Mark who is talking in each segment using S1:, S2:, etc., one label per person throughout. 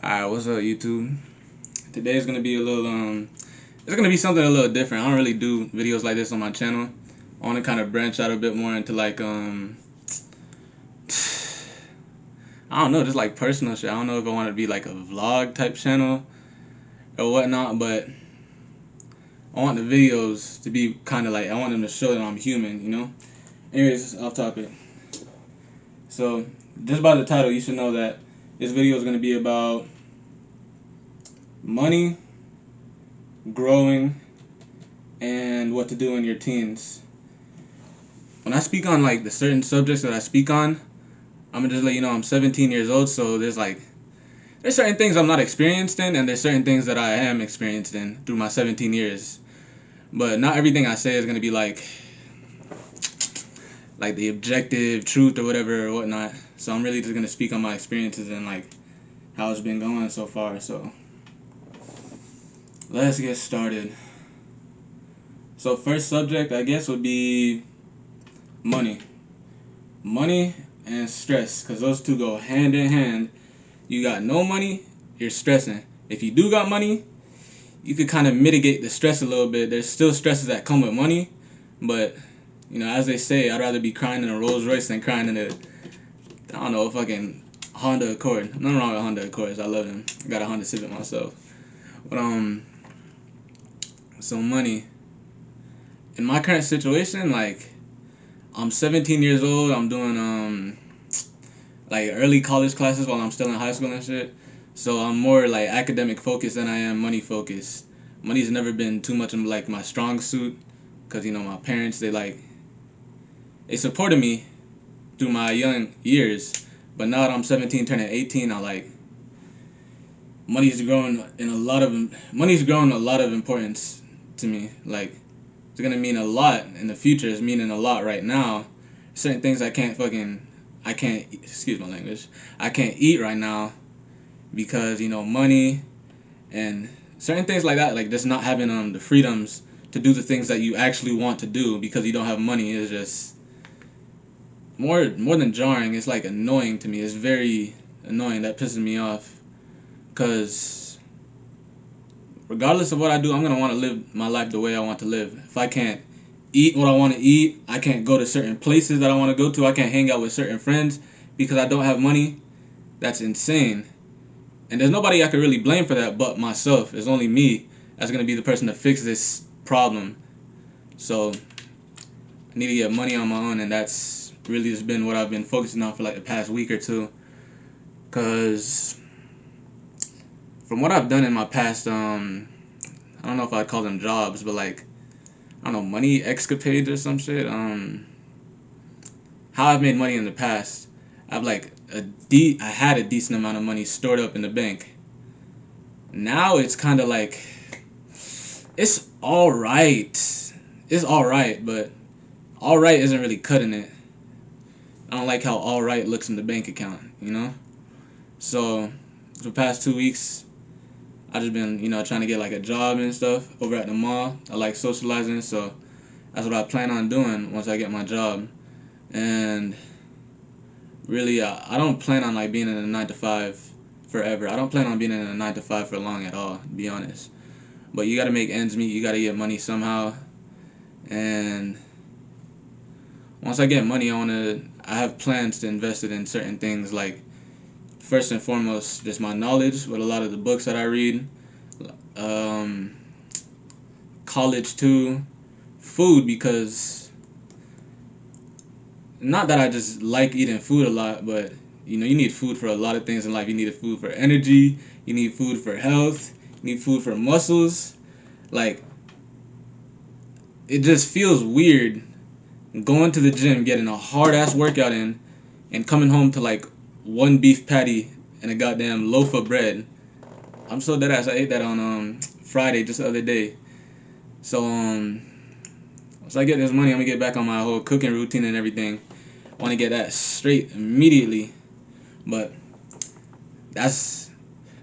S1: Alright, what's up YouTube? Today is gonna be a little it's gonna be something a little different. I don't really do videos like this on my channel. I wanna kinda branch out a bit more into like I don't know, just like personal shit. I don't know if I want to be like a vlog type channel or whatnot, but I want the videos to be kinda like, I want them to show that I'm human, you know? Anyways, off topic. So just by the title you should know that this video is gonna be about money, growing, and what to do in your teens. When I speak on like the certain subjects that I speak on, I'm gonna just let you know I'm 17 years old, so there's certain things I'm not experienced in, and there's certain things that I am experienced in through my 17 years. But not everything I say is gonna be like the objective truth or whatever or whatnot. So I'm really just gonna speak on my experiences and like how it's been going so far. So let's get started. So first subject I guess would be money. Money and stress, because those two go hand in hand. You got no money, you're stressing. If you do got money, you could kind of mitigate the stress a little bit. There's still stresses that come with money, but you know, as they say, I'd rather be crying in a Rolls Royce than crying in a fucking Honda Accord. Nothing wrong with Honda Accords, I love them. I got a Honda Civic myself. But so money. In my current situation, like, I'm 17 years old. I'm doing like early college classes while I'm still in high school and shit. So I'm more like academic focused than I am money focused. Money's never been too much of like my strong suit, cause you know my parents they supported me through my young years. But now that I'm 17 turning 18, money's grown a lot of importance to me. Like, it's gonna mean a lot in the future. It's meaning a lot right now. Certain things I can't excuse my language, I can't eat right now because, you know, money and certain things like that, like just not having the freedoms to do the things that you actually want to do because you don't have money is just more than jarring. It's like annoying to me. It's very annoying. That pisses me off, because regardless of what I do, I'm gonna want to live my life the way I want to live. If I can't eat what I want to eat, I can't go to certain places that I want to go to, I can't hang out with certain friends because I don't have money, that's insane. And there's nobody I could really blame for that but myself. It's only me that's gonna be the person to fix this problem. So I need to get money on my own, and that's really just been what I've been focusing on for like the past week or two. Cause from what I've done in my past, I don't know if I'd call them jobs, but like, I don't know, money escapades or some shit. How I've made money in the past, I've I had a decent amount of money stored up in the bank. Now it's kind of like, it's alright. It's alright, but alright isn't really cutting it. I don't like how alright looks in the bank account, you know? So, for the past 2 weeks, I've just been, you know, trying to get like a job and stuff over at the mall. I like socializing, so that's what I plan on doing once I get my job. And really, I don't plan on like being in a 9 to 5 forever. I don't plan on being in a 9 to 5 for long at all, to be honest. But you gotta make ends meet. You gotta get money somehow. And once I get money, I have plans to invest it in certain things, like, first and foremost, just my knowledge with a lot of the books that I read. College too. Food, because not that I just like eating food a lot, but you know, you need food for a lot of things in life. You need food for energy, you need food for health, you need food for muscles. Like, it just feels weird going to the gym, getting a hard ass workout in, and coming home to like one beef patty and a goddamn loaf of bread. I'm so dead ass. I ate that on Friday, just the other day. So once I get this money, I'm gonna get back on my whole cooking routine and everything. I want to get that straight immediately. But that's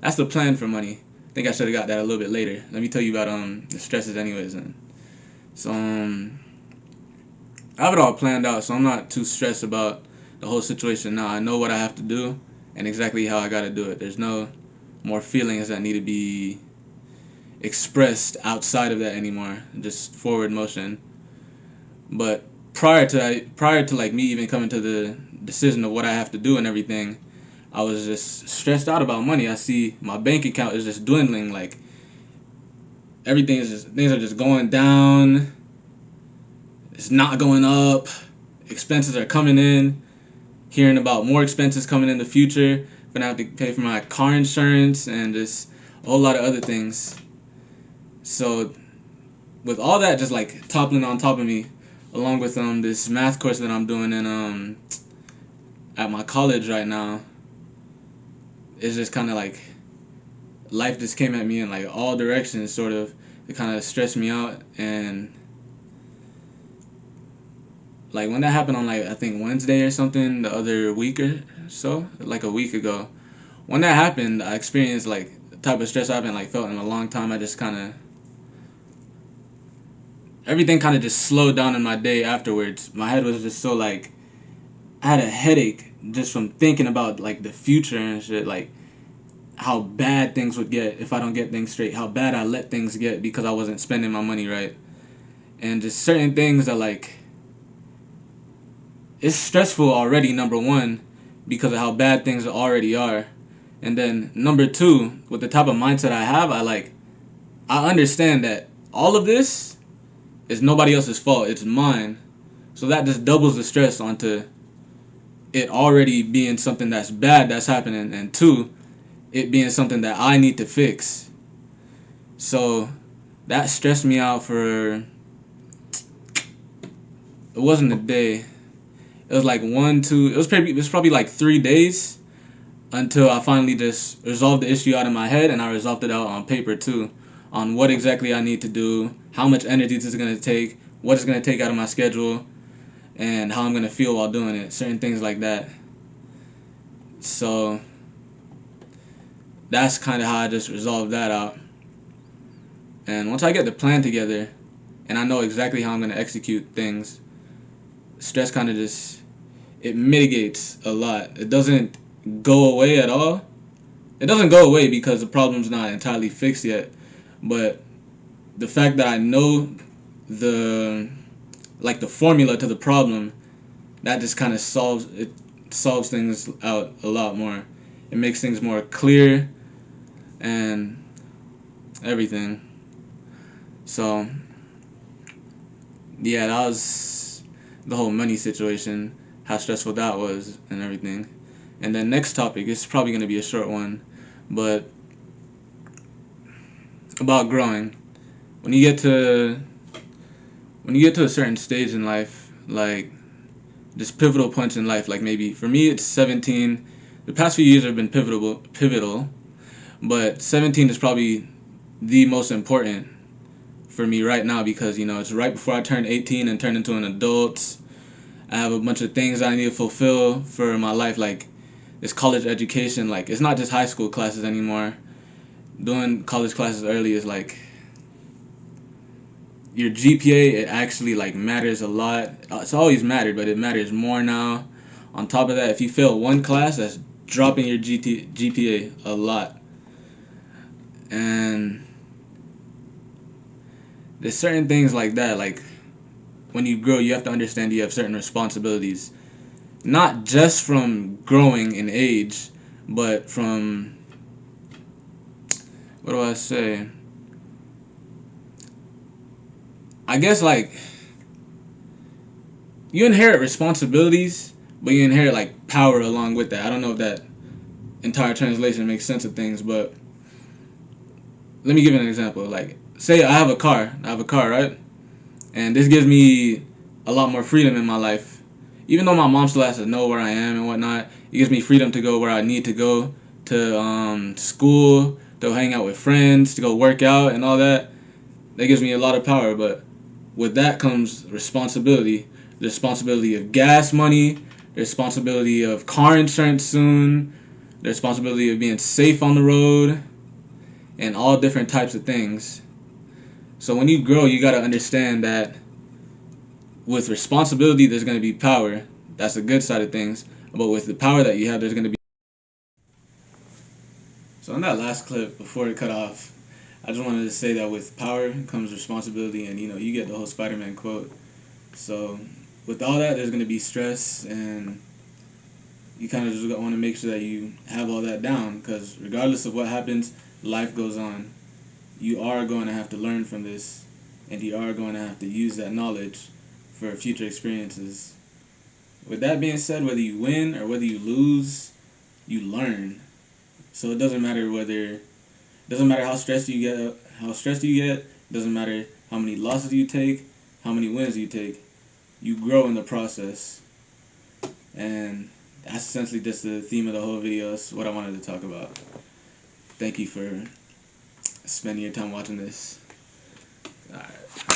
S1: the plan for money. I think I should have got that a little bit later. Let me tell you about the stresses anyways. And so I have it all planned out, so I'm not too stressed about the whole situation now. I know what I have to do and exactly how I gotta do it. There's no more feelings that need to be expressed outside of that anymore, just forward motion. But prior to like me even coming to the decision of what I have to do and everything, I was just stressed out about money. I see my bank account is just dwindling. Like everything is just, things are just going down. It's not going up. Expenses are coming in. Hearing about more expenses coming in the future. Gonna have to pay for my car insurance and just a whole lot of other things. So with all that just like toppling on top of me, along with this math course that I'm doing in at my college right now, it's just kind of like life just came at me in like all directions, sort of. It kind of stressed me out, and like when that happened on like I think Wednesday or something the other week or so, like a week ago, when that happened, I experienced like the type of stress I haven't like felt in a long time. I just kind of everything kind of just slowed down in my day afterwards. My head was just so like I had a headache just from thinking about like the future and shit, like how bad things would get if I don't get things straight, how bad I let things get because I wasn't spending my money right, and just certain things that like it's stressful already. Number one, because of how bad things already are, and then number two, with the type of mindset I have, I understand that all of this is nobody else's fault. It's mine. So that just doubles the stress onto it already being something that's bad that's happening, and two, it being something that I need to fix. So that stressed me out for it wasn't a day. It was like it was probably like 3 days until I finally just resolved the issue out in my head, and I resolved it out on paper too, on what exactly I need to do, how much energy this is gonna take, what it's gonna take out of my schedule, and how I'm gonna feel while doing it. Certain things like that. So that's kind of how I just resolved that out. And once I get the plan together, and I know exactly how I'm gonna execute things, stress kind of just it mitigates a lot. It doesn't go away at all. It doesn't go away because the problem's not entirely fixed yet, but the fact that I know the the formula to the problem, that just kind of solves things out a lot more. It makes things more clear and everything. So yeah, that was the whole money situation, how stressful that was and everything. And then next topic, it's probably going to be a short one, but about growing. When you get to a certain stage in life, like just pivotal points in life, like maybe for me it's 17. The past few years have been pivotal, but 17 is probably the most important for me right now because it's right before I turn 18 and turn into an adult. I have a bunch of things I need to fulfill for my life, like this college education. Like it's not just high school classes anymore. Doing college classes early is like your GPA. It actually like matters a lot. It's always mattered, but it matters more now. On top of that, if you fail one class, that's dropping your GPA a lot. And there's certain things like that. Like when you grow, you have to understand you have certain responsibilities, not just from growing in age, but from what do I say? I guess like you inherit responsibilities, but you inherit like power along with that. I don't know if that entire translation makes sense of things, but let me give you an example. Like say I have a car, right? And this gives me a lot more freedom in my life. Even though my mom still has to know where I am and whatnot, it gives me freedom to go where I need to go, to school, to hang out with friends, to go work out and all that. That gives me a lot of power, but with that comes responsibility. The responsibility of gas money, the responsibility of car insurance soon, the responsibility of being safe on the road, and all different types of things. So when you grow, you got to understand that with responsibility, there's going to be power. That's the good side of things. But with the power that you have, there's going to be... So on that last clip, before it cut off, I just wanted to say that with power comes responsibility, and you get the whole Spider-Man quote. So with all that, there's gonna be stress, and you kind of just want to make sure that you have all that down, because regardless of what happens, life goes on. You are going to have to learn from this, and you are going to have to use that knowledge for future experiences. With that being said, whether you win or whether you lose, you learn. So it doesn't matter how stressed you get, doesn't matter how many losses you take, how many wins you take, you grow in the process. And that's essentially just the theme of the whole video. It's what I wanted to talk about. Thank you for spending your time watching this. Alright.